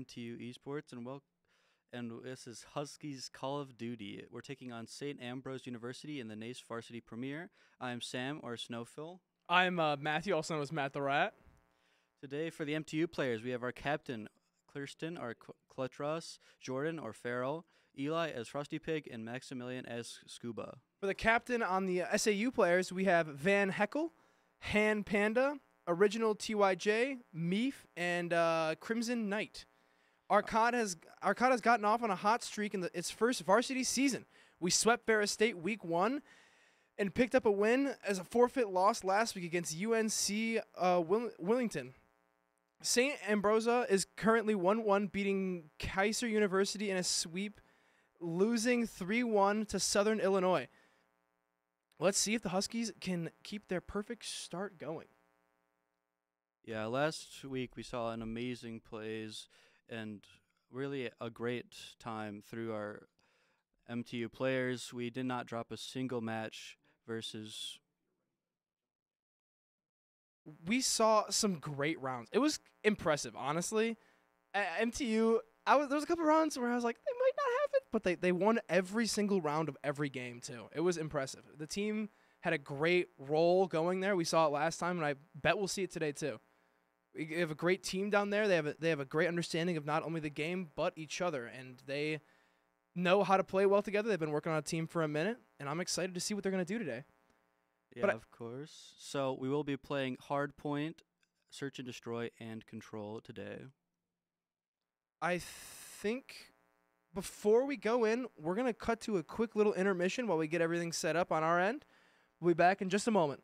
MTU Esports, and this is Huskies Call of Duty. We're taking on St Ambrose University in the NACE Varsity Premiere. I'm Sam, or Snowphil. I'm Matthew, also known as Matt the Rat. Today, for the MTU players, we have our captain, Kirsten, or Clutros, Jordan, or Farrell, Eli as Frosty Pig, and Maximilian as Scuba. For the captain on the SAU players, we have Van Heckel, Han Panda, Original TYJ, Meef, and Crimson Knight. Arcad has gotten off on a hot streak in its first varsity season. We swept Ferris State week 1 and picked up a win as a forfeit loss last week against UNC Willington. St Ambrose is currently 1-1, beating Kaiser University in a sweep, losing 3-1 to Southern Illinois. Let's see if the Huskies can keep their perfect start going. Yeah, last week we saw an amazing plays and really a great time through our MTU players. We did not drop a single match versus... We saw some great rounds. It was impressive, honestly. At MTU, there was a couple rounds where I was like, they might not have it, but they won every single round of every game, too. It was impressive. The team had a great role going there. We saw it last time, and I bet we'll see it today, too. We have a great team down there. They have a great understanding of not only the game, but each other, and they know how to play well together. They've been working on a team for a minute, and I'm excited to see what they're going to do today. Yeah, of course. So we will be playing Hardpoint, Search and Destroy, and Control today. I think before we go in, we're going to cut to a quick little intermission while we get everything set up on our end. We'll be back in just a moment.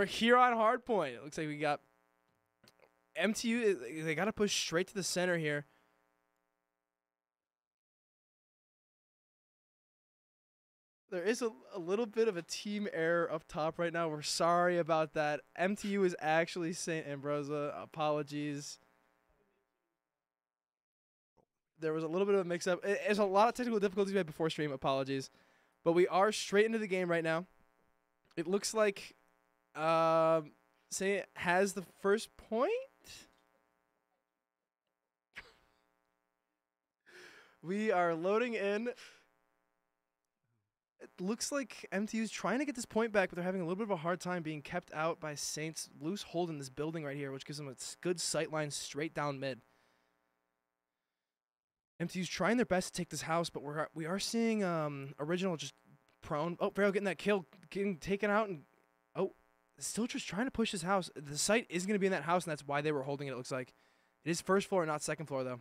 here on hardpoint. It looks like we got MTU. They got to push straight to the center here. There is a little bit of a team error up top right now. We're sorry about that. MTU is actually St Ambrose. Apologies. There was a little bit of a mix-up. There's a lot of technical difficulties we had before stream. Apologies. But we are straight into the game right now. It looks like St has the first point. We are loading in. It looks like MTU's trying to get this point back, but they're having a little bit of a hard time being kept out by Saint's loose hold in this building right here, which gives them a good sight line straight down mid. MTU's trying their best to take this house, but we are seeing Original just prone. Oh, Pharaoh getting that kill, getting taken out, and still just trying to push this house. The site is going to be in that house, and that's why they were holding it, it looks like. It is first floor, not second floor, though.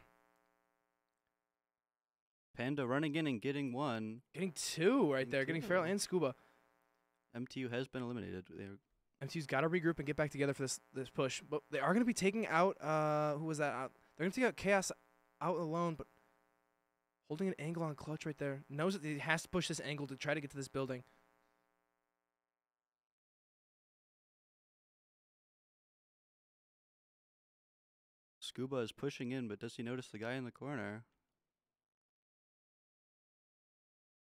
Panda running in and getting one. Getting two right there, getting Feral and Scuba. MTU has been eliminated. MTU's got to regroup and get back together for this push. But they are going to be taking out, who was that? They're going to take out Chaos out alone, but holding an angle on Clutch right there. Knows that he has to push this angle to try to get to this building. Scuba is pushing in, but does he notice the guy in the corner?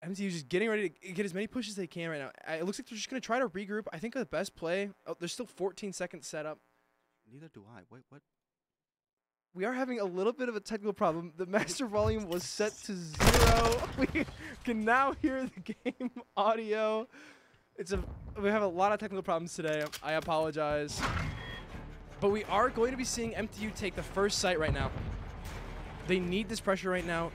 MTU's just getting ready to get as many pushes as they can right now. It looks like they're just going to try to regroup. I think the best play. Oh, there's still 14 seconds set up. Neither do I. Wait, what? We are having a little bit of a technical problem. The master volume was set to 0. We can now hear the game audio. We have a lot of technical problems today. I apologize. But we are going to be seeing MTU take the first site right now. They need this pressure right now.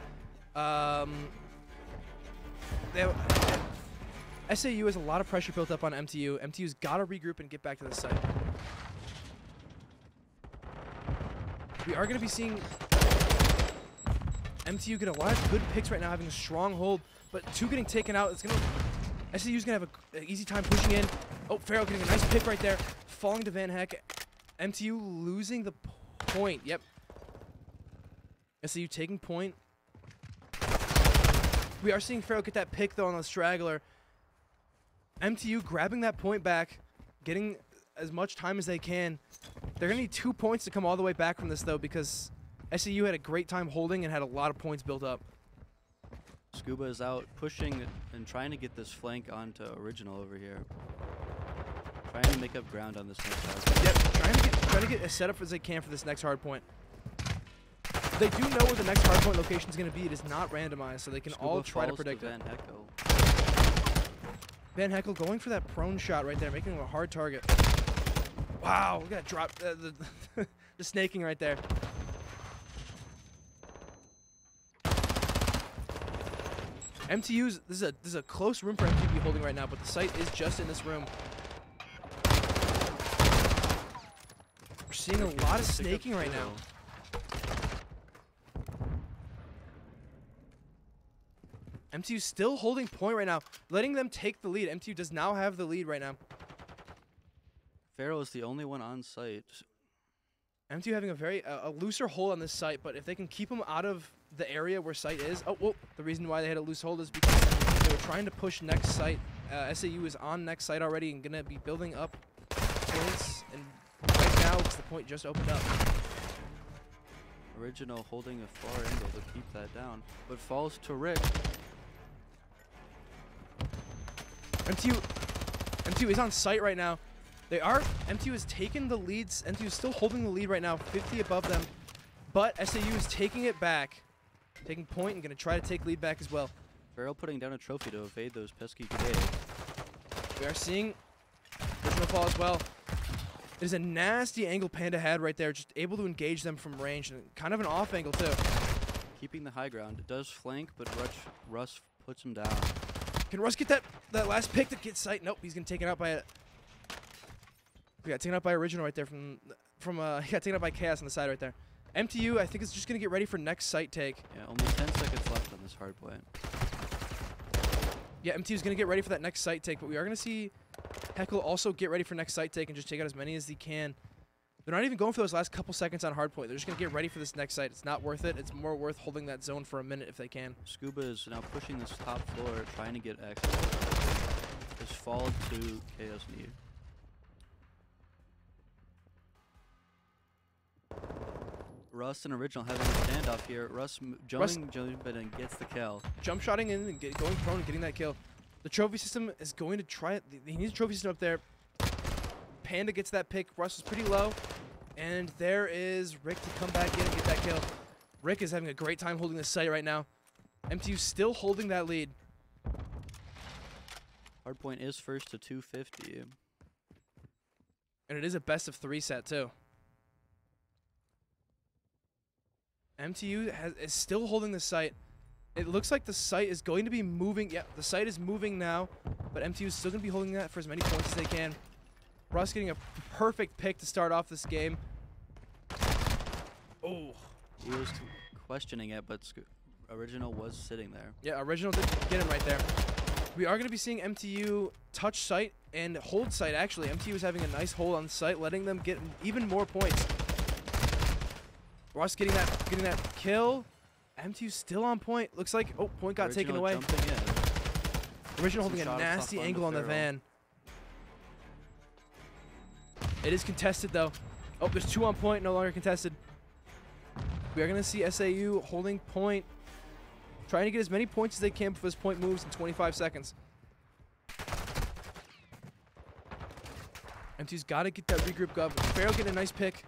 SAU has a lot of pressure built up on MTU. MTU's got to regroup and get back to the site. We are going to be seeing MTU get a lot of good picks right now, having a strong hold, but two getting taken out. SAU's going to have an easy time pushing in. Oh, Pharaoh getting a nice pick right there, falling to Van Heck. MTU losing the point. Yep. SAU taking point. We are seeing Pharaoh get that pick, though, on the straggler. MTU grabbing that point back, getting as much time as they can. They're going to need 2 points to come all the way back from this, though, because SAU had a great time holding and had a lot of points built up. Scuba is out pushing and trying to get this flank onto Original over here. Trying to make up ground on this next side. Yep, trying to get as set up as they can for this next hard point. They do know where the next hardpoint location is going to be. It is not randomized, so they can all try to predict it. Van Heckel going for that prone shot right there, making him a hard target. Wow, we got to drop the snaking right there. MTU's, this is a close room for MTU to be holding right now, but the site is just in this room. We're seeing a lot of snaking right now. MTU still holding point right now, letting them take the lead. MTU does now have the lead right now. Pharaoh is the only one on site. MTU having a looser hold on this site, but if they can keep them out of the area where site is. Oh, whoa. The reason why they had a loose hold is because they were trying to push next site. SAU is on next site already and going to be building up points. And right now, because the point just opened up. Original holding a far angle to keep that down, but falls to Rick. MTU is on site right now. MTU has taken the leads. MTU is still holding the lead right now, 50 above them. But SAU is taking it back, taking point and going to try to take lead back as well. Pharaoh putting down a trophy to evade those pesky grenades. We are seeing Original fall as well. It is a nasty angle Panda had right there, just able to engage them from range, and kind of an off angle too. Keeping the high ground. It does flank, but Russ puts him down. Can Russ get that last pick to get sight? Nope, he's getting taken out by a... We got taken out by Original right there from he got taken out by Chaos on the side right there. MTU, I think, is just going to get ready for next site take. Yeah, only 10 seconds left on this hard point. Yeah, MTU is going to get ready for that next site take, but we are going to see Heckle also get ready for next site take and just take out as many as he can. They're not even going for those last couple seconds on hardpoint. They're just going to get ready for this next site. It's not worth it. It's more worth holding that zone for a minute if they can. Scuba is now pushing this top floor, trying to get access. Has fallen to Chaos Need. Russ and Original having a standoff here. Russ jumping, and gets the kill. Jump shotting in and going prone and getting that kill. The trophy system is going to try it. He needs a trophy system up there. Panda gets that pick. Russ is pretty low. And there is Rick to come back in and get that kill. Rick is having a great time holding this site right now. MTU still holding that lead. Hardpoint is first to 250. And it is a best of 3 set too. MTU is still holding the site. It looks like the site is going to be moving. Yeah, the site is moving now, but MTU is still going to be holding that for as many points as they can. Russ getting a perfect pick to start off this game. Oh. He was questioning it, but Original was sitting there. Yeah, Original did get him right there. We are going to be seeing MTU touch site and hold site, actually. MTU is having a nice hold on site, letting them get even more points. Russ getting that kill. MTU still on point. Looks like, oh, point got taken away. Original holding a nasty angle on the van. It is contested, though. Oh, there's 2 on point, no longer contested. We are going to see SAU holding point, trying to get as many points as they can before this point moves in 25 seconds. MTU's got to get that regroup gov. Farrell getting a nice pick.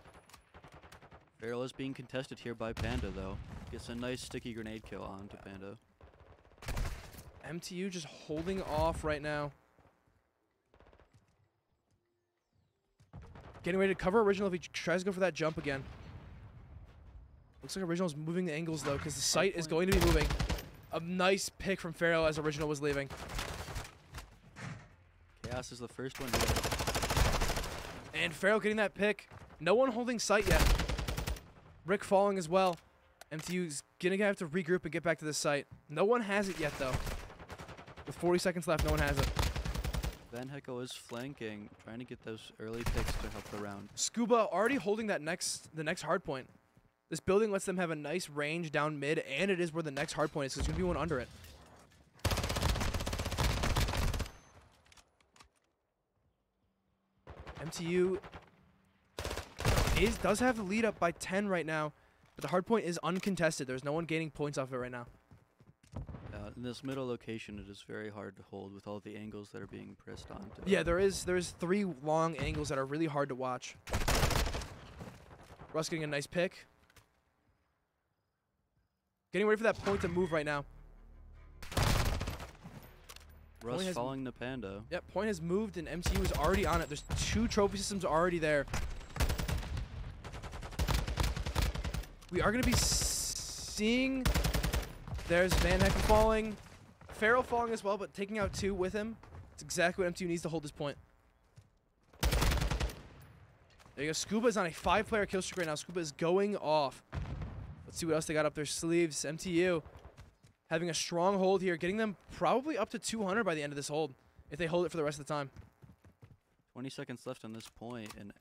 Farrell is being contested here by Panda, though. Gets a nice sticky grenade kill onto Panda. MTU just holding off right now. Getting ready to cover Original if he tries to go for that jump again. Looks like Original's moving the angles, though, because the site is going to be moving. A nice pick from Farrell as Original was leaving. Chaos is the first one here. And Farrell getting that pick. No one holding site yet. Rick falling as well. MTU's going to have to regroup and get back to the site. No one has it yet, though. With 40 seconds left, no one has it. Van Heckel is flanking, trying to get those early picks to help the round. Scuba already holding the next hard point. This building lets them have a nice range down mid, and it is where the next hard point is, so there's going to be one under it. MTU does have the lead up by 10 right now, but the hard point is uncontested. There's no one gaining points off it right now. In this middle location, it is very hard to hold with all the angles that are being pressed onto. Yeah, there's 3 long angles that are really hard to watch. Russ getting a nice pick. Getting ready for that point to move right now. Russ falling to Panda. Yep, point has moved and MTU is already on it. There's 2 trophy systems already there. We are going to be seeing... There's Van Heckel falling. Farrell falling as well, but taking out 2 with him. It's exactly what MTU needs to hold this point. There you go. Scuba is on a 5-player kill streak right now. Scuba is going off. Let's see what else they got up their sleeves. MTU having a strong hold here, getting them probably up to 200 by the end of this hold, if they hold it for the rest of the time. 20 seconds left on this point, and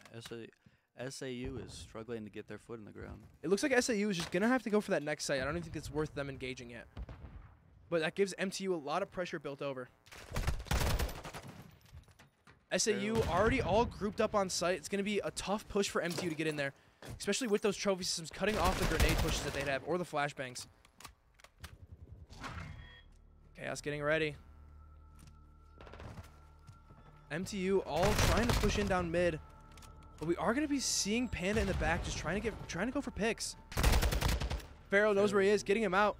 SAU is struggling to get their foot in the ground. It looks like SAU is just going to have to go for that next site. I don't even think it's worth them engaging yet. But that gives MTU a lot of pressure built over. SAU already all grouped up on site. It's going to be a tough push for MTU to get in there, especially with those trophy systems cutting off the grenade pushes that they'd have, or the flashbangs. Chaos getting ready. MTU all trying to push in down mid. But we are going to be seeing Panda in the back just trying to go for picks. Farrell knows where he is, getting him out.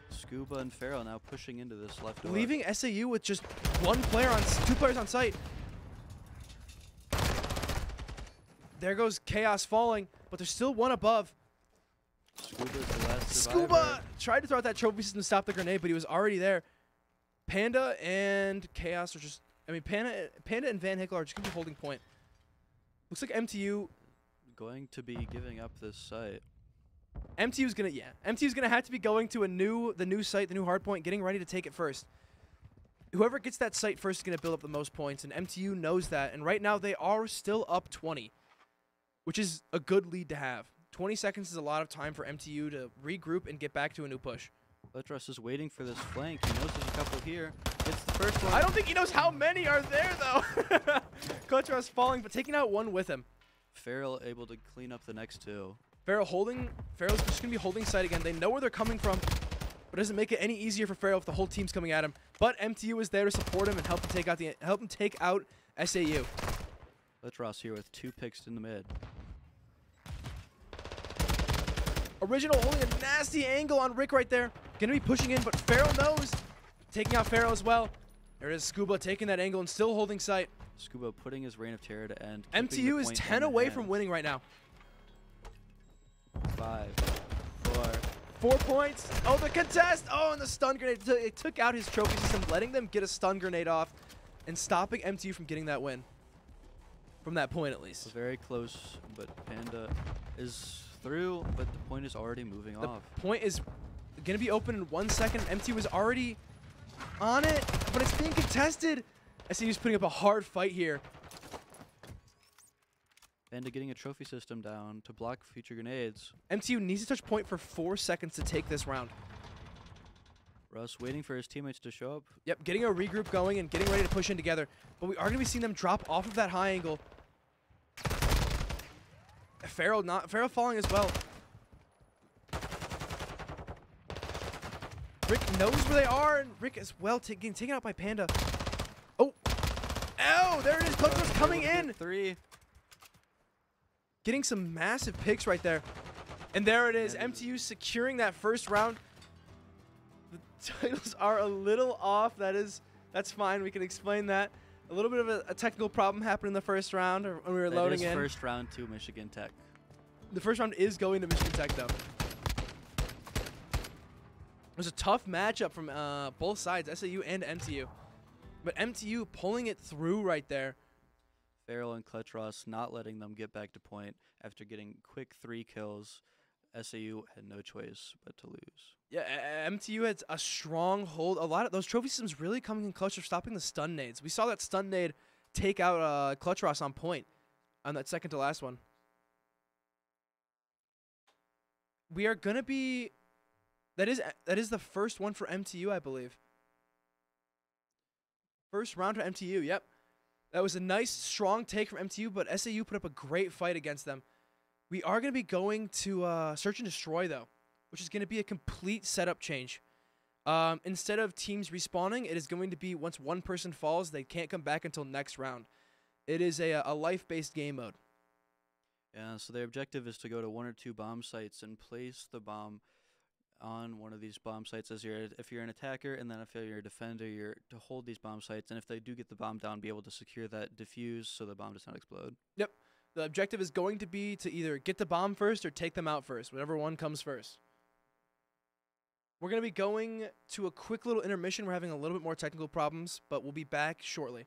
Scuba and Farrell now pushing into this left door. Leaving SAU with just 2 players on site. There goes Chaos falling, but there's still 1 above. Scuba's the last survivor. Scuba tried to throw out that trophy system to stop the grenade, but he was already there. Panda and Chaos are just, Panda and Van Heckel are just going to be holding point. Looks like MTU going to be giving up this site. MTU's gonna have to be going to the new site, the new hard point, getting ready to take it first. whoever gets that site first is going to build up the most points, and MTU knows that. And right now they are still up 20, which is a good lead to have. 20 seconds is a lot of time for MTU to regroup and get back to a new push. Letros is waiting for this flank. He knows there's a couple here. It's the first one. I don't think he knows how many are there, though. Letros falling, but taking out one with him. Farrell able to clean up the next two. Farrell's just going to be holding site again. They know where they're coming from, but it doesn't make it any easier for Farrell if the whole team's coming at him. But MTU is there to support him and help him take out SAU. Letros here with 2 picks in the mid. Original holding a nasty angle on Rick right there. Gonna be pushing in, but Farrell knows. Taking out Farrell as well. There is Scuba taking that angle and still holding sight. Scuba putting his reign of terror to end. MTU is 10 away from winning right now. 5, 4. 4 points. Oh, the contest. Oh, and the stun grenade. It took out his trophy system, letting them get a stun grenade off and stopping MTU from getting that win. From that point, at least. Very close, but Panda is through, but the point is already moving off. The point is going to be open in 1 second. MTU was already on it, but it's being contested. SAU's putting up a hard fight here. Panda getting a trophy system down to block future grenades. MTU needs to touch point for 4 seconds to take this round. Russ waiting for his teammates to show up. Yep, getting a regroup going and getting ready to push in together. But we are going to be seeing them drop off of that high angle. Farrell falling as well. Rick knows where they are, and Rick as well getting taken out by Panda. Oh, there it is. Clutchers coming in. 3. Getting some massive picks right there. And there it is. MTU securing that first round. The titles are a little off. That's fine. We can explain that. A little bit of a technical problem happened in the first round when we were loading in. First round to Michigan Tech. The first round is going to Michigan Tech, though. It was a tough matchup from both sides, SAU and MTU. But MTU pulling it through right there. Farrell and Clutch Ross not letting them get back to point after getting quick 3 kills. SAU had no choice but to lose. Yeah, MTU had a strong hold. A lot of those trophy systems really coming in clutch for stopping the stun nades. We saw that stun nade take out Clutch Ross on point on that second to last one. We are gonna be. That is the first one for MTU, I believe. First round for MTU. Yep, that was a nice strong take from MTU, but SAU put up a great fight against them. We are going to be going to Search and Destroy, though, which is going to be a complete setup change. Instead of teams respawning, it is going to be once one person falls, they can't come back until next round. It is a life-based game mode. Yeah, so their objective is to go to 1 or 2 bomb sites and place the bomb on one of these bomb sites if you're an attacker, and then if you're a defender, you're to hold these bomb sites, and if they do get the bomb down, be able to secure that defuse so the bomb does not explode. Yep. The objective is going to be to either get the bomb first or take them out first, whatever one comes first. We're going to be going to a quick little intermission. We're having a little bit more technical problems, but we'll be back shortly.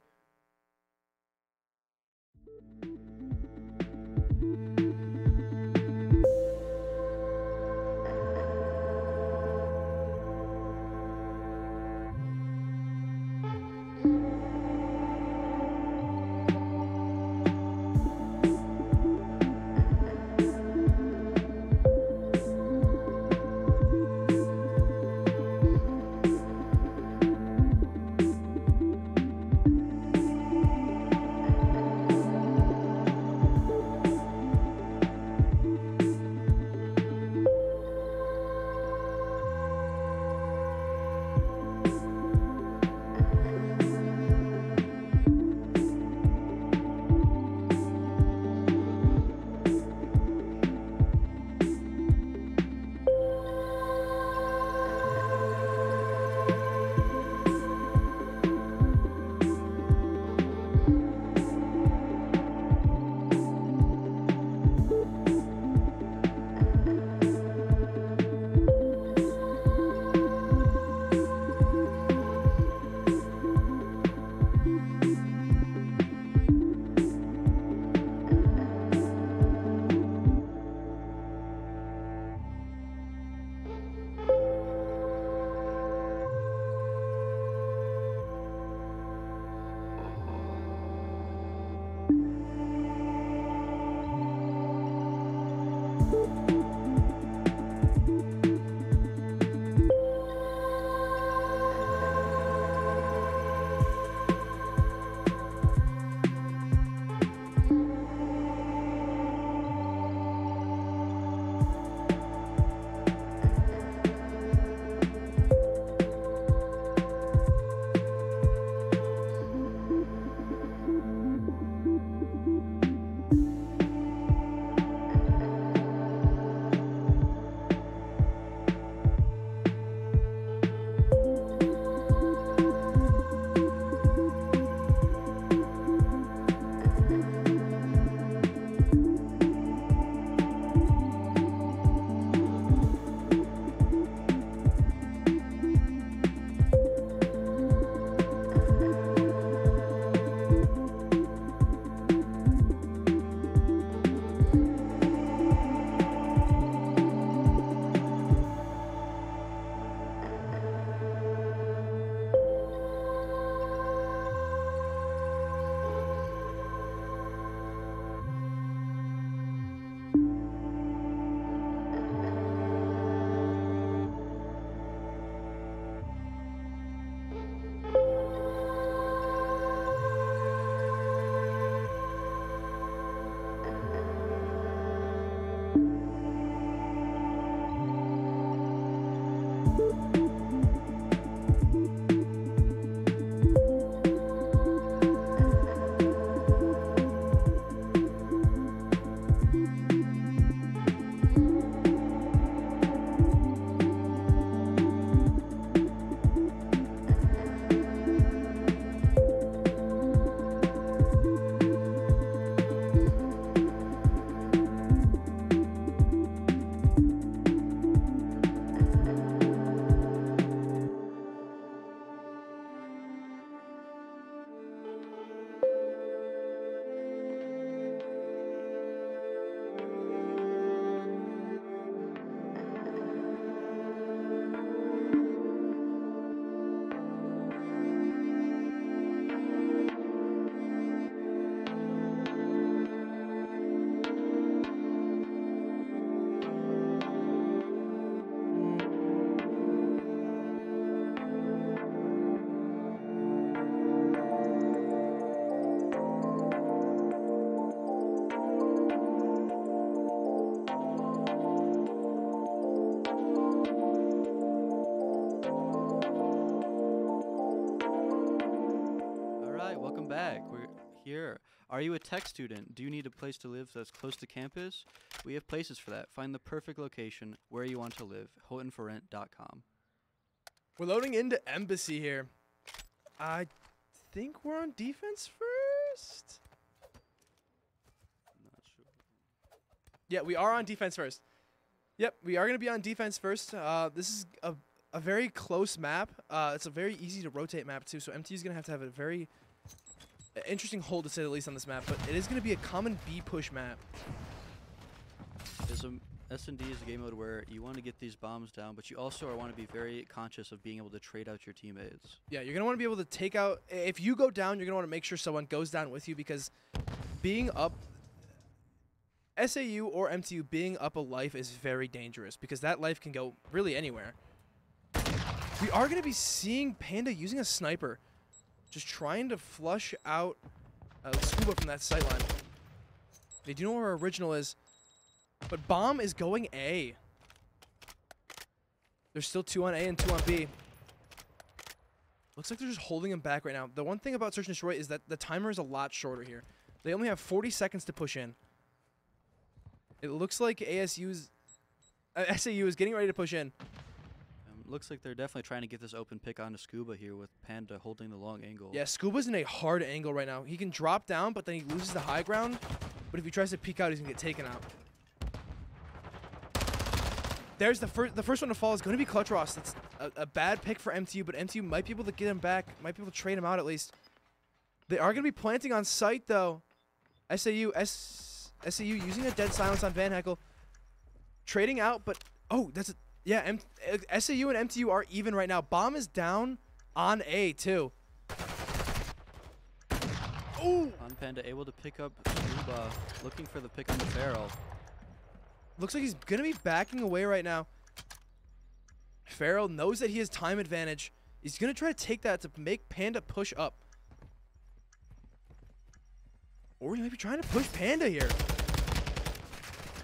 Are you a tech student? Do you need a place to live that's close to campus? We have places for that. Find the perfect location where you want to live. HoughtonForRent.com. We're loading into Embassy here. I think we're on defense first. Not sure. Yeah, we are on defense first. Yep, we are going to be on defense first. This is a very close map. It's a very easy to rotate map too, so MTU is going to have a very interesting hold to say the least on this map, but it is going to be a common B push map. S&D is a game mode where you want to get these bombs down, but you also want to be very conscious of being able to trade out your teammates. Yeah, you're going to want to be able to take out... If you go down, you're going to want to make sure someone goes down with you, because being up... SAU or MTU being up a life is very dangerous, because that life can go really anywhere. We are going to be seeing Panda using a sniper, just trying to flush out Scuba from that sightline. They do know where our original is, but Bomb is going A. There's still 2 on A and 2 on B. Looks like they're just holding him back right now. The one thing about Search and Destroy is that the timer is a lot shorter here. They only have 40 seconds to push in. It looks like SAU is getting ready to push in. Looks like they're definitely trying to get this open pick onto Scuba here with Panda holding the long angle. Yeah, Scuba's in a hard angle right now. He can drop down, but then he loses the high ground. But if he tries to peek out, he's going to get taken out. There's the first one to fall is going to be Clutch Ross. That's a bad pick for MTU, but MTU might be able to get him back. Might be able to trade him out at least. They are going to be planting on site, though. SAU using a dead silence on Van Heckel. Trading out, but... Oh, that's... Yeah, SAU and MTU are even right now. Bomb is down on A, too. Ooh! On Panda able to pick up Scuba, looking for the pick on the barrel. Looks like he's going to be backing away right now. Farrell knows that he has time advantage. He's going to try to take that to make Panda push up. Or he might be trying to push Panda here.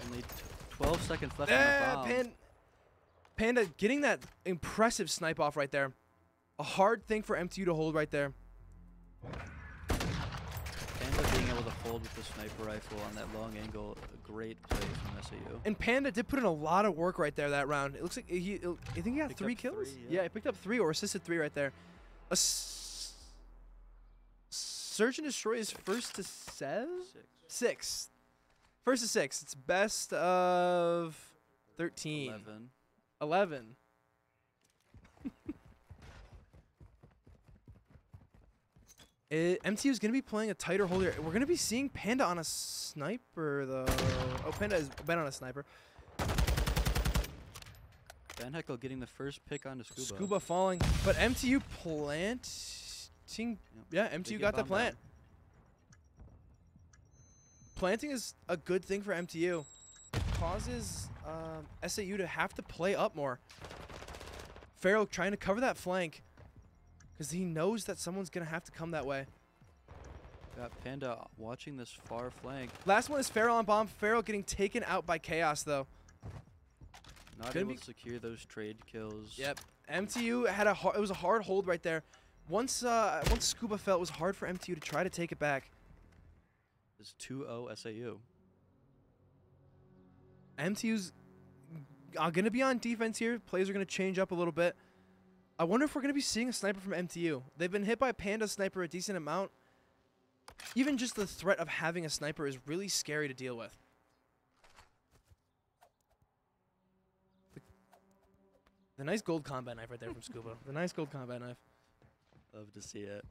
Only 12 seconds left on the bomb. Panda getting that impressive snipe off right there. A hard thing for MTU to hold right there. Panda being able to hold with the sniper rifle on that long angle, a great play from SAU. And Panda did put in a lot of work right there that round. It looks like I think he got 3 kills. Yeah, he picked up 3 or assisted 3 right there. Search and Destroy is first to 6. First to 6. It's best of 13. 11. MTU is going to be playing a tighter hold here. We're going to be seeing Panda on a sniper, though. Oh, Panda has been on a sniper. Van Heckel getting the first pick onto Scuba. Scuba falling. But MTU planting. Yeah, MTU got the plant. Down. Planting is a good thing for MTU. It causes SAU to have to play up more. Farrell trying to cover that flank because he knows that someone's going to have to come that way. Got Panda watching this far flank. Last one is Farrell on bomb. Farrell getting taken out by Chaos, though. Not able to secure those trade kills. Yep. MTU had it was a hard hold right there. Once Scuba fell, it was hard for MTU to try to take it back. It's 2-0 SAU. MTU's going to be on defense here. Plays are going to change up a little bit. I wonder if we're going to be seeing a sniper from MTU. They've been hit by Panda sniper a decent amount. Even just the threat of having a sniper is really scary to deal with. The nice gold combat knife right there from Scuba. The nice gold combat knife. Love to see it.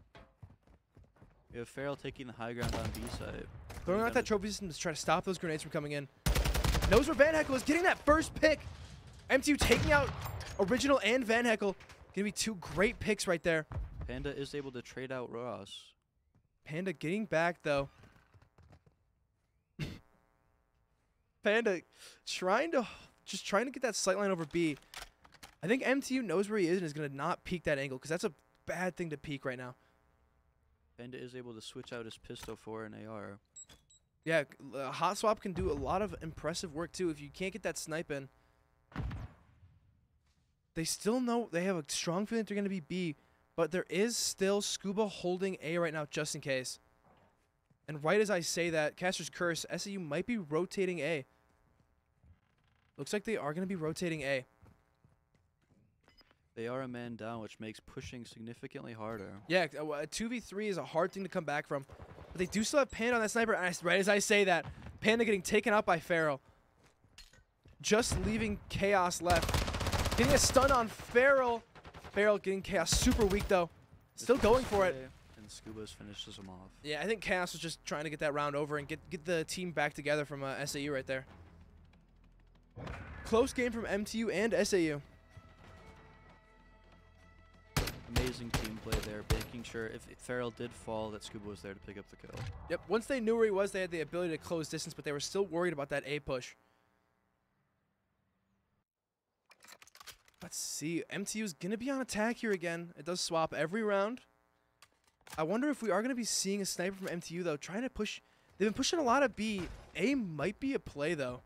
We have Farrell taking the high ground on B side. Throwing out that trophy system to try to stop those grenades from coming in. Knows where Van Heckel is, getting that first pick. MTU taking out Original and Van Heckel. Gonna be 2 great picks right there. Panda is able to trade out Ross. Panda getting back though. Panda trying to get that sightline over B. I think MTU knows where he is and is gonna not peek that angle because that's a bad thing to peek right now. Panda is able to switch out his pistol for an AR. Yeah, hot swap can do a lot of impressive work too. If you can't get that snipe in, they still know they have a strong feeling they're going to be B, but there is still Scuba holding A right now just in case. And right as I say that, Caster's Curse, SAU might be rotating A. Looks like they are going to be rotating A. They are a man down, which makes pushing significantly harder. Yeah, a 2v3 is a hard thing to come back from. But they do still have Panda on that sniper. And right as I say that, Panda getting taken out by Farrell. Just leaving Chaos left. Getting a stun on Farrell. Farrell getting Chaos super weak, though. Still going for it. And Scuba's finishes him off. Yeah, I think Chaos was just trying to get that round over and get the team back together from SAU right there. Close game from MTU and SAU. Amazing team play there, making sure if Farrell did fall, that Scuba was there to pick up the kill. Yep, once they knew where he was, they had the ability to close distance, but they were still worried about that A push. Let's see, MTU's going to be on attack here again. It does swap every round. I wonder if we are going to be seeing a sniper from MTU, though, trying to push. They've been pushing a lot of B. A might be a play, though.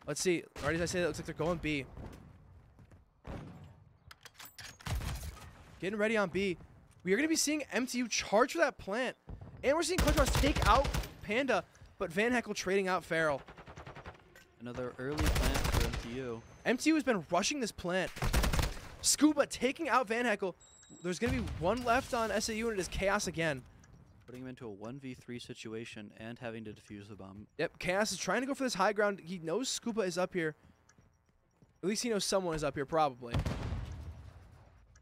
Let's see. Already as I say that, looks like they're going B. Getting ready on B. We are going to be seeing MTU charge for that plant. And we're seeing Clutchbox take out Panda, but Van Heckel trading out Farrell. Another early plant for MTU. MTU has been rushing this plant. Scuba taking out Van Heckel. There's going to be one left on SAU, and it is Chaos again. Putting him into a 1v3 situation and having to defuse the bomb. Yep, Chaos is trying to go for this high ground. He knows Scuba is up here. At least he knows someone is up here, probably.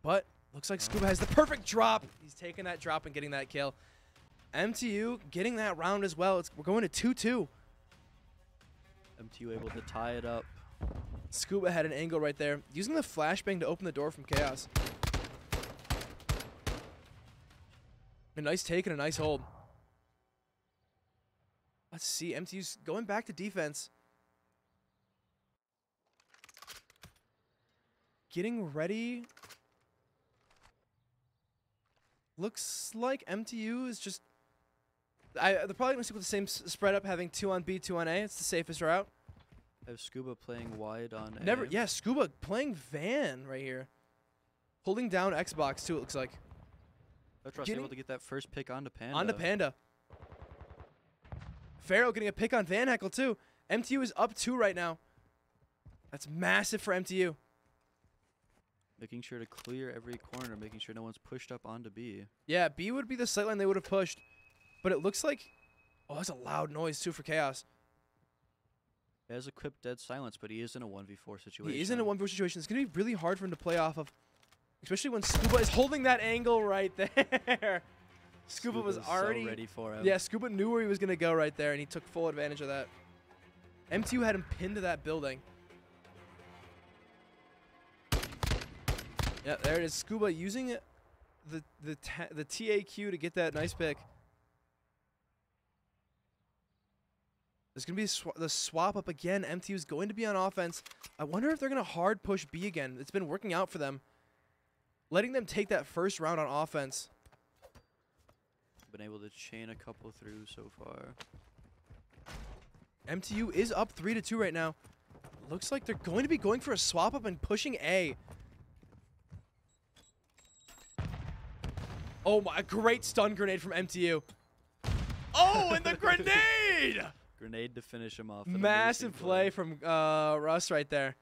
But looks like Scuba has the perfect drop. He's taking that drop and getting that kill. MTU getting that round as well. We're going to 2-2. MTU able to tie it up. Scuba had an angle right there. Using the flashbang to open the door from Chaos. A nice take and a nice hold. Let's see. MTU's going back to defense. Getting ready. Looks like MTU is just... they're probably going to stick with the same spread up, having 2 on B, 2 on A. It's the safest route. I have Scuba playing wide on Never, A. yeah, Scuba playing Van right here. Holding down Xbox, too, it looks like. Petros able to get that first pick onto Panda. Onto Panda. Pharaoh getting a pick on Van Heckel, too. MTU is up 2 right now. That's massive for MTU. Making sure to clear every corner, making sure no one's pushed up onto B. Yeah, B would be the sightline they would have pushed. But it looks like... oh, that's a loud noise, too, for Chaos. He has equipped Dead Silence, but he is in a 1v4 situation. He is in a 1v4 situation. It's going to be really hard for him to play off of. Especially when Scuba is holding that angle right there. Scuba was already so ready for him. Yeah, Scuba knew where he was going to go right there, and he took full advantage of that. MTU had him pinned to that building. Yeah, there it is. Scuba using the TAQ to get that nice pick. There's going to be the swap up again. MTU is going to be on offense. I wonder if they're going to hard push B again. It's been working out for them. Letting them take that first round on offense. Been able to chain a couple through so far. MTU is up 3-2 right now. Looks like they're going to be going for a swap up and pushing A. Oh my, a great stun grenade from MTU. Oh, and the grenade! Grenade to finish him off. Massive play from Russ right there.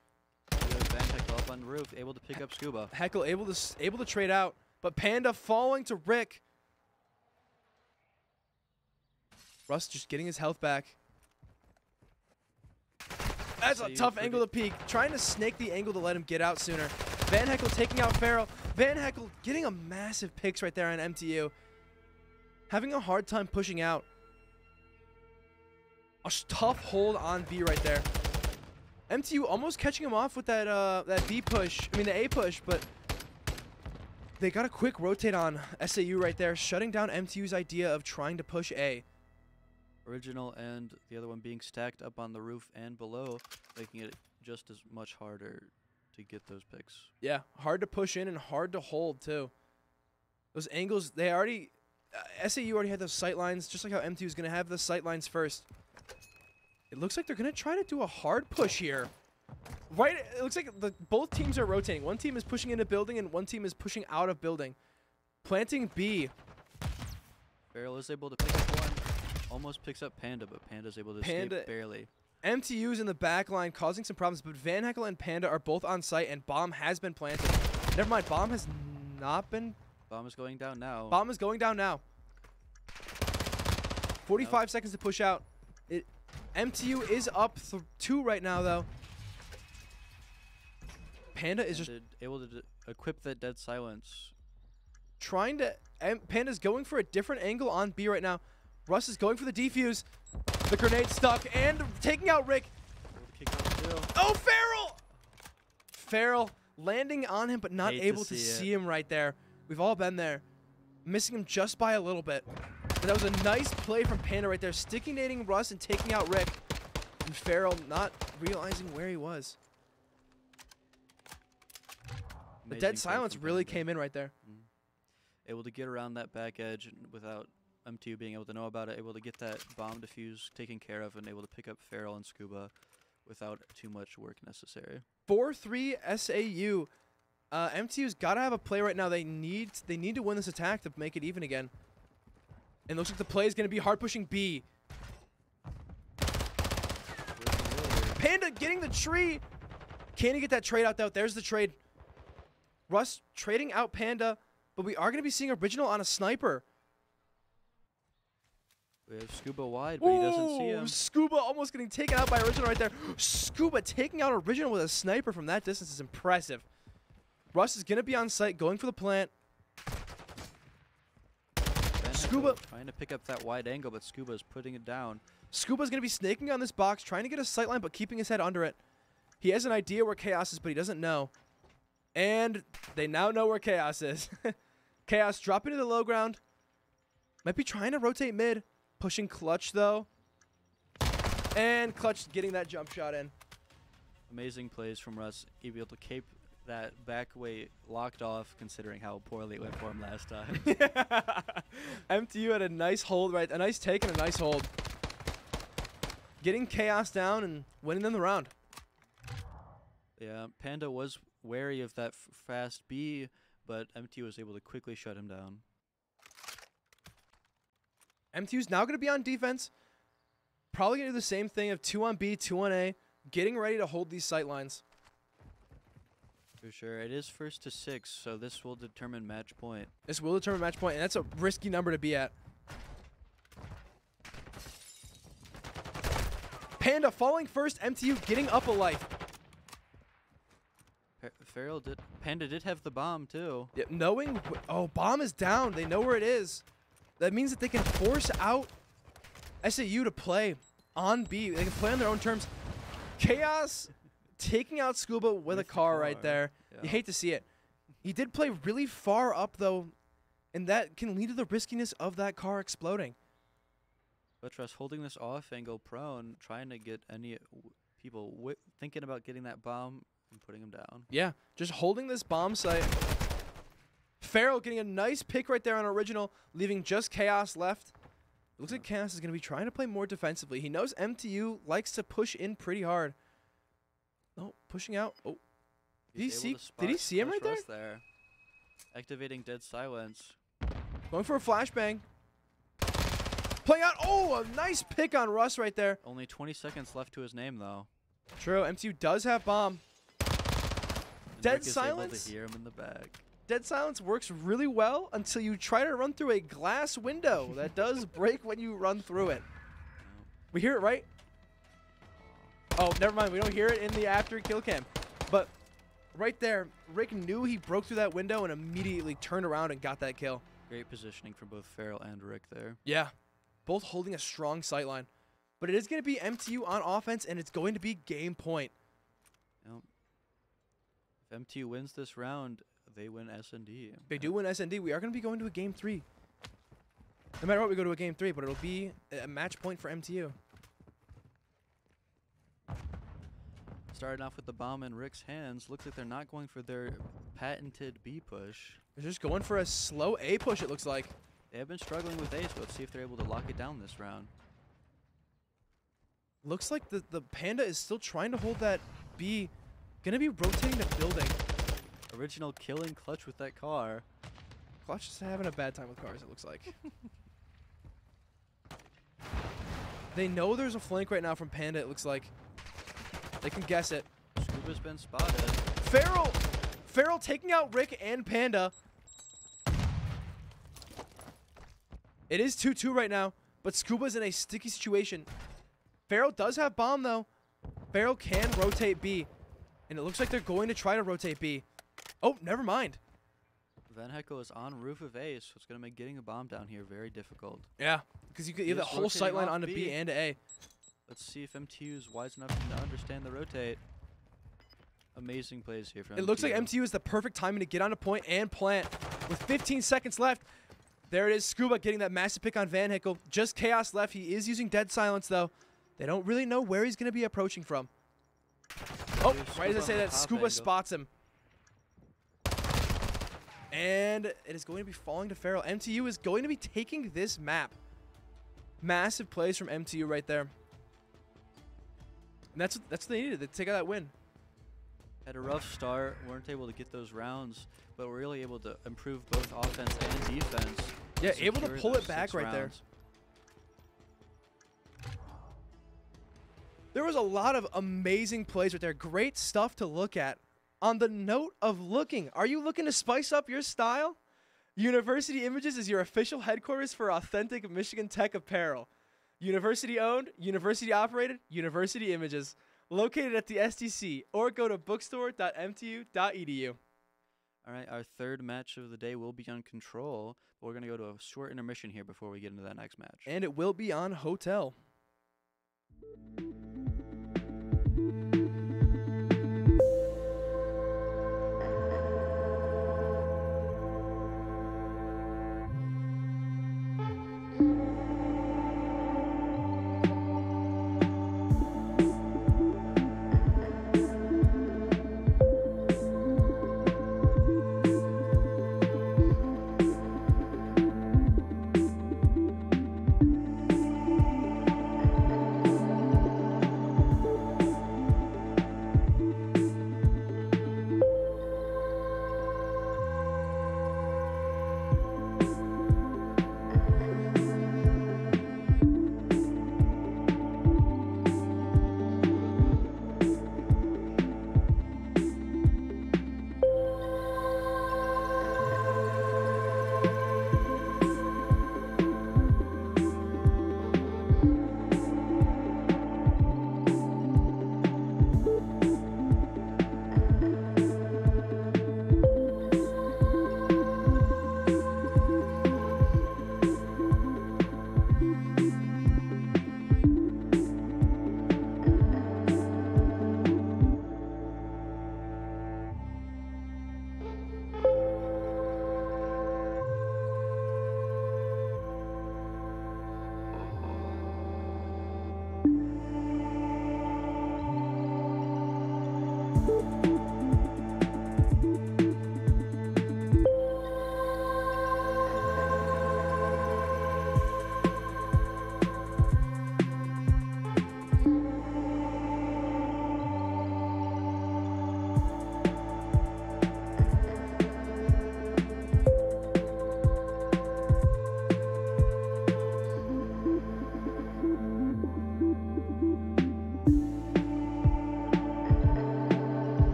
Van Heckel up on the roof, able to pick up Scuba. Heckel able to trade out, but Panda falling to Rick. Russ just getting his health back. That's a tough angle to peek. Trying to snake the angle to let him get out sooner. Van Heckel taking out Farrell. Van Heckel getting a massive picks right there on MTU. Having a hard time pushing out. A tough hold on B right there. MTU almost catching him off with that that B push. I mean the A push, but they got a quick rotate on SAU right there, shutting down MTU's idea of trying to push A. Original and the other one being stacked up on the roof and below, making it just as much harder to get those picks. Yeah, hard to push in and hard to hold too. Those angles, they already... SAU already had those sight lines, just like how MTU is going to have the sight lines first. It looks like they're going to try to do a hard push here. Right, it looks like both teams are rotating. One team is pushing into building and one team is pushing out of building. Planting B. Farrell is able to pick up one. almost picks up Panda, but Panda's able to escape barely. MTU's in the back line causing some problems, but Van Heckel and Panda are both on site, and bomb has been planted. Never mind, bomb has not been. Bomb is going down now. Bomb is going down now. 45 seconds to push out. MTU is up 2 right now, though. Panda is just able to equip that dead silence. Trying to. Panda's going for a different angle on B right now. Russ is going for the defuse. The grenade stuck and taking out Rick. Oh, Farrell! Farrell landing on him, but not able to see him right there. We've all been there. Missing him just by a little bit. But that was a nice play from Panda right there. Sticky nading Russ and taking out Rick. And Farrell not realizing where he was. The dead silence really came in right there. Able to get around that back edge without MTU being able to know about it. Able to get that bomb defuse taken care of and able to pick up Farrell and Scuba without too much work necessary. 4-3 SAU. MTU's got to have a play right now. They need to win this attack to make it even again. And looks like the play is going to be hard pushing B. Panda getting the tree. Can he get that trade out though? There's the trade. Russ trading out Panda, but we are going to be seeing Original on a sniper. We have Scuba wide, but he doesn't see him. Scuba almost getting taken out by Original right there. Scuba taking out Original with a sniper from that distance is impressive. Russ is going to be on site, going for the plant. Scuba trying to pick up that wide angle, but Scuba is putting it down. Scuba's going to be snaking on this box, trying to get a sight line, but keeping his head under it. He has an idea where Chaos is, but he doesn't know. And they now know where Chaos is. Chaos dropping to the low ground. Might be trying to rotate mid. Pushing Clutch, though. And Clutch getting that jump shot in. Amazing plays from Russ. Able to keep that back way locked off, considering how poorly it went for him last time. MTU had a nice hold, right? A nice take and a nice hold. Getting Chaos down and winning them the round. Yeah, Panda was wary of that fast B, but MTU was able to quickly shut him down. MTU's now going to be on defense. Probably going to do the same thing of 2 on B, 2 on A. Getting ready to hold these sight lines. For sure. It is 1st to 6, so this will determine match point. This will determine match point, and that's a risky number to be at. Panda falling first. MTU getting up a life. Panda did have the bomb, too. Yeah, knowing... Oh, bomb is down. They know where it is. That means that they can force out SAU to play on B. They can play on their own terms. Chaos taking out Scuba with a car right there. Yeah. You hate to see it. He did play really far up, though, and that can lead to the riskiness of that car exploding. Buttress holding this off angle prone, trying to get any people thinking about getting that bomb and putting him down. Yeah, just holding this bomb site. Farrell getting a nice pick right there on Original, leaving just Chaos left. It looks like Chaos is going to be trying to play more defensively. He knows MTU likes to push in pretty hard. Oh, pushing out. Oh, did he see him right there? Activating dead silence. Going for a flashbang. Playing out. Oh, a nice pick on Russ right there. Only 20 seconds left to his name, though. True. MTU does have bomb. Dead silence. Able to hear him in the back. Dead silence works really well until you try to run through a glass window. That does break when you run through it. We hear it, right? Oh, never mind. We don't hear it in the after kill cam. But right there, Rick knew he broke through that window and immediately turned around and got that kill. Great positioning from both Farrell and Rick there. Yeah, both holding a strong sightline. But it is going to be MTU on offense, and it's going to be game point. Yep. If MTU wins this round, they win S&D. They do win S&D. We are going to be going to a game 3. No matter what, we go to a game 3, but it'll be a match point for MTU. Starting off with the bomb in Rick's hands. Looks like they're not going for their patented B push. They're just going for a slow A push, it looks like. They have been struggling with A, so let's see if they're able to lock it down this round. Looks like the Panda is still trying to hold that B. Going to be rotating the building. Original killing Clutch with that car. Clutch is having a bad time with cars, it looks like. They know there's a flank right now from Panda, it looks like. They can guess it. Scuba's been spotted. Feral taking out Rick and Panda. It is 2-2 right now, but Scuba's in a sticky situation. Feral does have bomb, though. Feral can rotate B, and it looks like they're going to try to rotate B. Oh, never mind. Van Heckel is on roof of A, so it's going to make getting a bomb down here very difficult. Yeah, because you have the whole sight line onto B and to A. Let's see if MTU is wise enough to understand the rotate. Amazing plays here from It looks like MTU is the perfect timing to get on a point and plant. With 15 seconds left, there it is. Scuba getting that massive pick on Van Heckel. Just chaos left. He is using dead silence, though. They don't really know where he's going to be approaching from. Oh, right as I say that, Scuba spots him. And it is going to be falling to Feral. MTU is going to be taking this map. Massive plays from MTU right there. And that's what they needed to take out that win. Had a rough start, weren't able to get those rounds, but were really able to improve both offense and defense. Yeah, able to pull it back right there. There was a lot of amazing plays right there. Great stuff to look at. On the note of looking, are you looking to spice up your style? University Images is your official headquarters for authentic Michigan Tech apparel. University owned, university operated, University Images. Located at the STC, or go to bookstore.mtu.edu. All right, our third match of the day will be on Control, but we're going to go to a short intermission here before we get into that next match. And it will be on Hotel.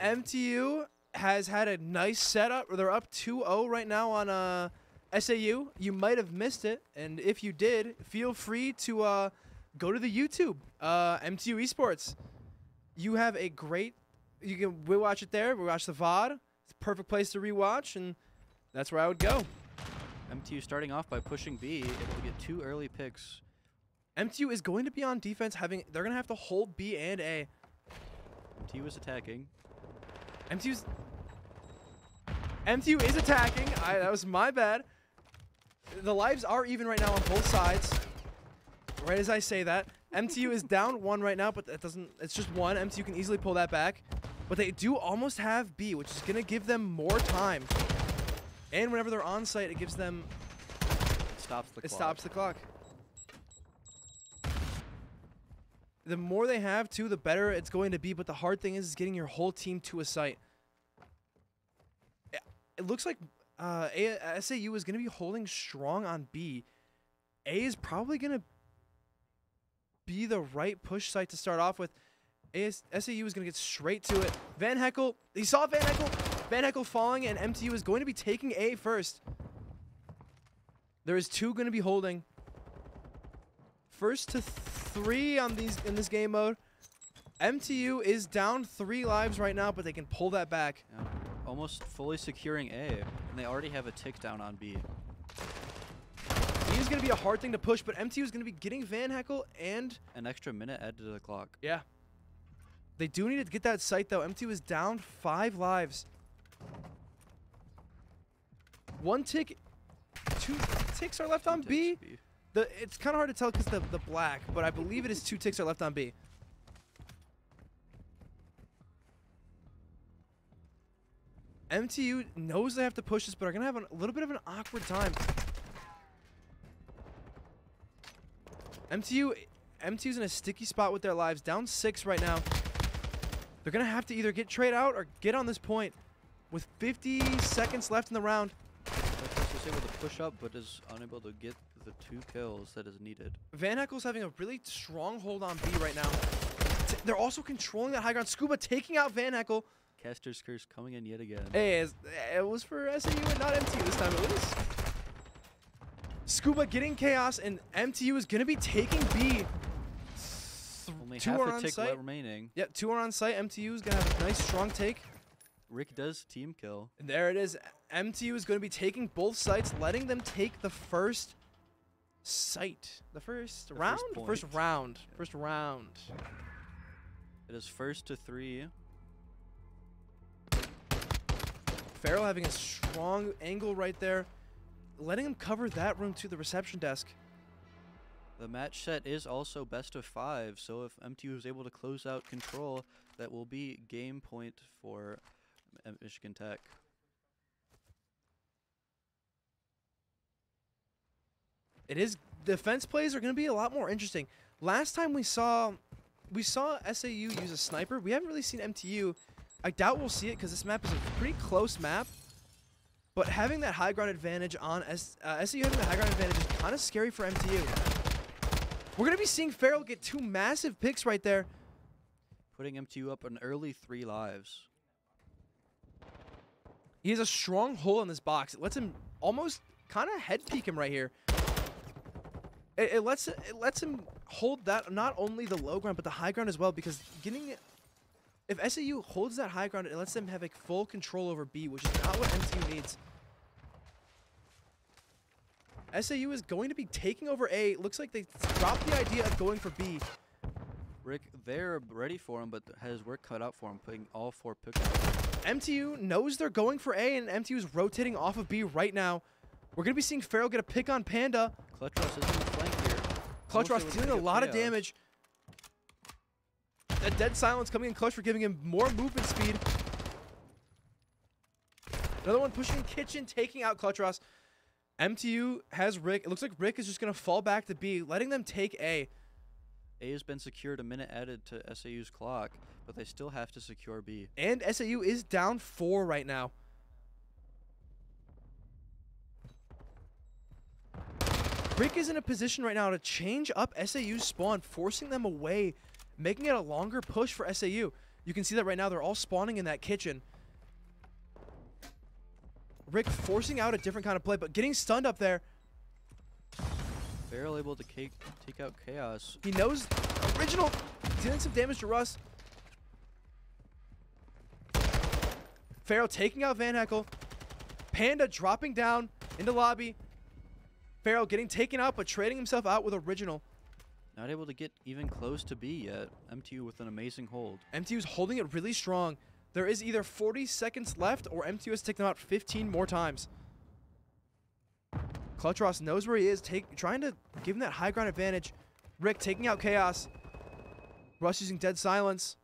MTU has had a nice setup. They're up 2-0 right now on SAU. You might have missed it, and if you did, feel free to go to the YouTube, MTU Esports. You have a great, we watch it there. We watch the VOD. It's a perfect place to rewatch, and that's where I would go. MTU starting off by pushing B, able to get 2 early picks. MTU is going to be on defense. They're going to have to hold B and A. MTU is attacking. MTU is attacking. That was my bad. The lives are even right now on both sides. Right as I say that. MTU is down 1 right now, but that doesn't. It's just 1. MTU can easily pull that back. But they do almost have B, which is going to give them more time. And whenever they're on site, it gives them... It stops the clock. The more they have, too, the better it's going to be. But the hard thing is getting your whole team to a site. It looks like SAU is going to be holding strong on B. A is probably going to be the right push site to start off with. SAU is going to get straight to it. Van Heckel, he saw Van Heckel. Van Heckel falling, and MTU is going to be taking A first. There is 2 going to be holding. First to 3 on in this game mode. MTU is down 3 lives right now, but they can pull that back. Yeah, almost fully securing A, and they already have a tick down on B. B is going to be a hard thing to push, but MTU is going to be getting Van Heckel and... An extra minute added to the clock. Yeah. They do need to get that site, though. MTU is down 5 lives. 1 tick, 2 ticks are left on B. It's kind of hard to tell because the black, but I believe it is 2 ticks are left on B. MTU knows they have to push this, but are going to have a little bit of an awkward time. MTU's in a sticky spot with their lives, down 6 right now. They're going to have to either get trade out or get on this point with 50 seconds left in the round. Is able to push up, but is unable to get the 2 kills that is needed. Van Heckel's having a really strong hold on B right now. They're also controlling that high ground. Scuba taking out Van Heckel. Caster's Curse coming in yet again. Hey, it was for SAU and not MTU this time at least. Scuba getting chaos, and MTU is going to be taking B. Only 2 half are a on tick site. remaining. Yep, 2 are on site. MTU is going to have a nice strong take. Rick does team kill. And there it is. MTU is going to be taking both sites, letting them take the first site. The first round? First round. Yeah. First round. It is first to 3. Farrell having a strong angle right there, letting him cover that room to the reception desk. The match set is also best of 5, so if MTU is able to close out control, that will be game point for Michigan Tech. It is. Defense plays are going to be a lot more interesting. Last time we saw SAU use a sniper. We haven't really seen MTU. I doubt we'll see it because this map is a pretty close map. But having that high ground advantage on SAU having the high ground advantage is kind of scary for MTU. We're going to be seeing Farrell get 2 massive picks right there. Putting MTU up an early 3 lives. He has a strong hole in this box. It lets him almost kind of head peek him right here. It lets him hold that, not only the low ground but the high ground as well, because if SAU holds that high ground, it lets them have a full control over B, which is not what MTU needs. SAU is going to be taking over A. It looks like they dropped the idea of going for B. Rick, they're ready for him, but has work cut out for him, putting all 4 picks out. MTU knows they're going for A, and MTU is rotating off of B right now. We're going to be seeing Farrell get a pick on Panda. Clutch Ross is in the flank here. Clutch Ross dealing a lot of damage. A dead silence coming in Clutch for giving him more movement speed. Another one pushing Kitchen, taking out Clutch Ross. MTU has Rick. It looks like Rick is just going to fall back to B, letting them take A. A has been secured, a minute added to SAU's clock, but they still have to secure B. And SAU is down 4 right now. Rick is in a position right now to change up SAU's spawn, forcing them away, making it a longer push for SAU. You can see that right now. They're all spawning in that kitchen. Rick forcing out a different kind of play, but getting stunned up there. Farrell able to take out Chaos. He knows Original dealing some damage to Russ. Farrell taking out Van Heckel. Panda dropping down into lobby. Farrell getting taken out, but trading himself out with Original. Not able to get even close to B yet. MTU with an amazing hold. MTU's holding it really strong. There is either 40 seconds left or MTU has taken them out 15 more times. Clutch Ross knows where he is, trying to give him that high ground advantage. Rick taking out Chaos. Russ using Dead Silence.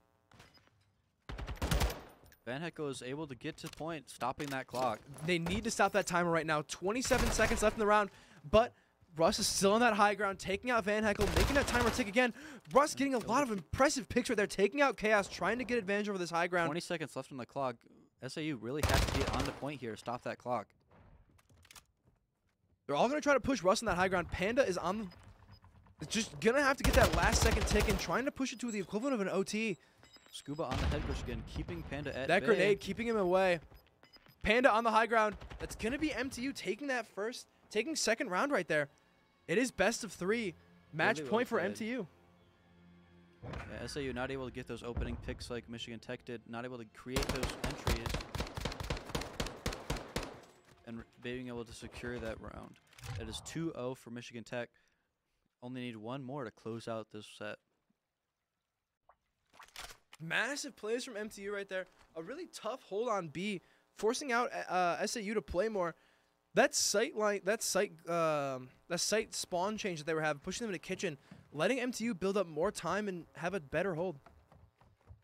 Van Heckel is able to get to point, stopping that clock. They need to stop that timer right now. 27 seconds left in the round, but Russ is still on that high ground, taking out Van Heckel, making that timer tick again. Russ getting a lot of impressive picks right there, taking out Chaos, trying to get advantage over this high ground. 20 seconds left on the clock. SAU really has to get on the point here to stop that clock. They're all going to try to push Russ on that high ground. Panda is on the... just going to have to get that last second tick and trying to push it to the equivalent of an OT. Scuba on the head push again, keeping Panda at that bay. Grenade keeping him away. Panda on the high ground. That's going to be MTU taking second round right there. It is best of 3. Match Really point well for played. MTU. Yeah, SAU not able to get those opening picks like Michigan Tech did, not able to create those entries, and being able to secure that round. It is 2-0 for Michigan Tech. Only need one more to close out this set. Massive plays from MTU right there. A really tough hold on B, forcing out SAU to play more. That site spawn change that they were having, pushing them into kitchen, letting MTU build up more time and have a better hold.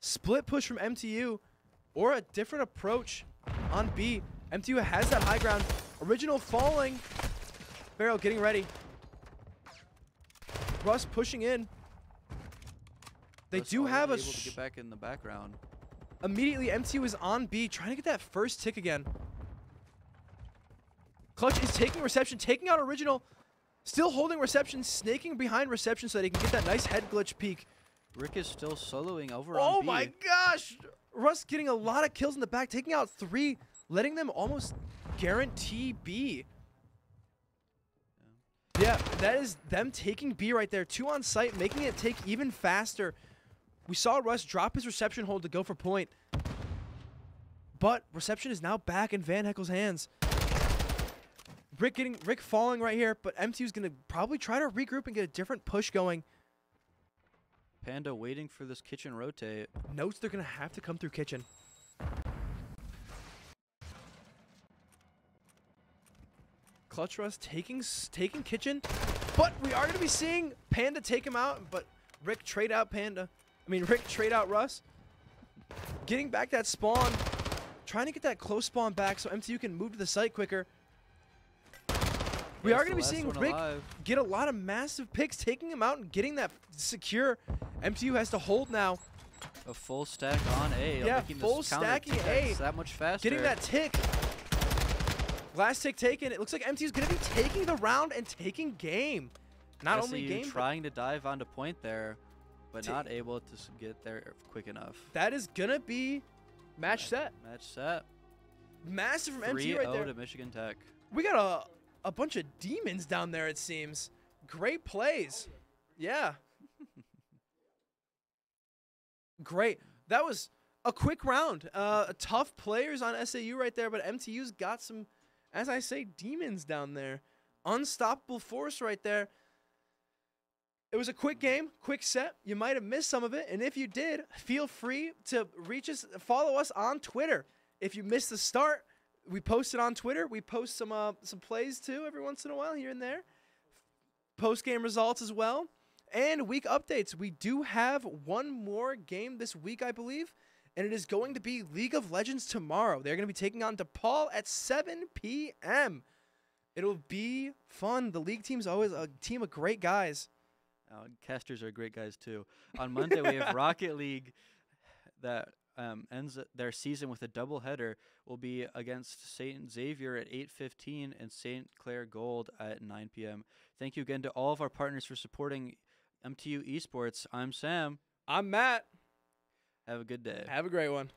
Split push from MTU, or a different approach on B. MTU has that high ground. Original falling. Farrell getting ready. Russ pushing in. They Russ do have already able to get back in the background. Immediately, MTU is on B, trying to get that first tick again. Clutch is taking reception, taking out Original. Still holding reception, snaking behind reception so that he can get that nice head glitch peek. Rick is still soloing over on Oh B. my gosh! Russ getting a lot of kills in the back, taking out 3, letting them almost guarantee B. Yeah, that is them taking B right there. 2 on site, making it take even faster. We saw Russ drop his reception hold to go for point. But reception is now back in Van Heckel's hands. Rick falling right here, but MTU's going to probably try to regroup and get a different push going. Panda waiting for this kitchen rotate. Notes they're going to have to come through kitchen. Clutch Russ taking kitchen, but we are going to be seeing Panda take him out, but Rick trade out Russ. Getting back that spawn, trying to get that close spawn back so MTU can move to the site quicker. We are going to be seeing Rick get a lot of massive picks, taking him out and getting that secure. MTU has to hold now. A full stack on A. Yeah, making full this counter stacking attacks A. that much faster. Getting that tick. Last tick taken. It looks like MTU's going to be taking the round and taking game. Not only SAU game, trying to dive onto point there, but not able to get there quick enough. that is going to be match set. Match set. Massive from MTU right 3-0 there. to Michigan Tech. We got a bunch of demons down there, it seems. Great plays. Yeah. Great. That was a quick round. Tough players on SAU right there, but MTU's got some, as I say, demons down there. Unstoppable force right there. It was a quick game, quick set. You might have missed some of it, and if you did, feel free to reach us, follow us on Twitter. If you missed the start, we post it on Twitter. We post some plays too every once in a while here and there. Post-game results as well. And week updates. We do have one more game this week, I believe. And it is going to be League of Legends tomorrow. They're going to be taking on DePaul at 7 p.m. It'll be fun. The league team's always a team of great guys. Casters are great guys too. On Monday, we have Rocket League that ends their season with a doubleheader. Will be against St. Xavier at 8:15 and St. Clair Gold at 9 p.m. Thank you again to all of our partners for supporting MTU Esports. I'm Sam. I'm Matt. Have a good day. Have a great one.